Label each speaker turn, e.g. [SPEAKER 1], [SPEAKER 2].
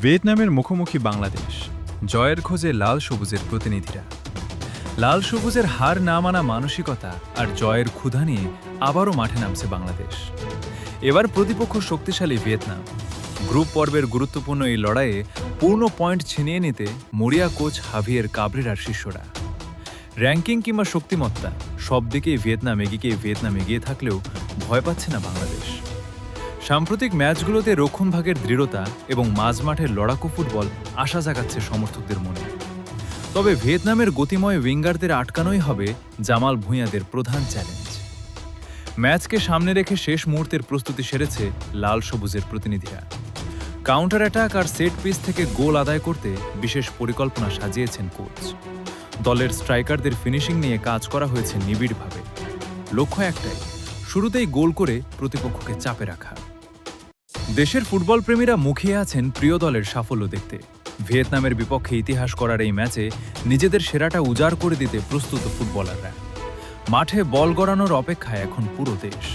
[SPEAKER 1] ভিয়েতনামের মুখোমুখি বাংলাদেশ, জয়ের খোঁজে লাল সবুজের প্রতিনিধিরা। লাল সবুজের হার না মানা মানসিকতা আর জয়ের ক্ষুধা নিয়ে আবারও মাঠে নামছে বাংলাদেশ। এবার প্রতিপক্ষ শক্তিশালী ভিয়েতনাম। গ্রুপ পর্বের গুরুত্বপূর্ণ এই লড়াইয়ে পূর্ণ পয়েন্ট ছিনিয়ে নিতে মরিয়া কোচ হাভিয়ের কাবরেরার শিষ্যরা। র্যাঙ্কিং কিংবা শক্তিমত্তা সব দিকেই ভিয়েতনাম এগিয়ে থাকলেও ভয় পাচ্ছে না বাংলাদেশ। সাম্প্রতিক ম্যাচগুলোতে রক্ষণভাগের দৃঢ়তা এবং মাঝমাঠের লড়াকু ফুটবল আশা জাগাচ্ছে সমর্থকদের মনে। তবে ভিয়েতনামের গতিময় উইঙ্গারদের আটকানোই হবে জামাল ভুঁইয়াদের প্রধান চ্যালেঞ্জ। ম্যাচকে সামনে রেখে শেষ মুহূর্তের প্রস্তুতি সেরেছে লাল সবুজের প্রতিনিধিরা। কাউন্টার অ্যাটাক আর সেট পিস থেকে গোল আদায় করতে বিশেষ পরিকল্পনা সাজিয়েছেন কোচ। দলের স্ট্রাইকারদের ফিনিশিং নিয়ে কাজ করা হয়েছে নিবিড়ভাবে। লক্ষ্য একটাই, শুরুতেই গোল করে প্রতিপক্ষকে চাপে রাখা। দেশের ফুটবল প্রেমীরা মুখিয়ে আছেন প্রিয় দলের সাফল্য দেখতে। ভিয়েতনামের বিপক্ষে ইতিহাস করার এই ম্যাচে নিজেদের সেরাটা উজাড় করে দিতে প্রস্তুত ফুটবলাররা। মাঠে বল গড়ানোর অপেক্ষায় এখন পুরো দেশ।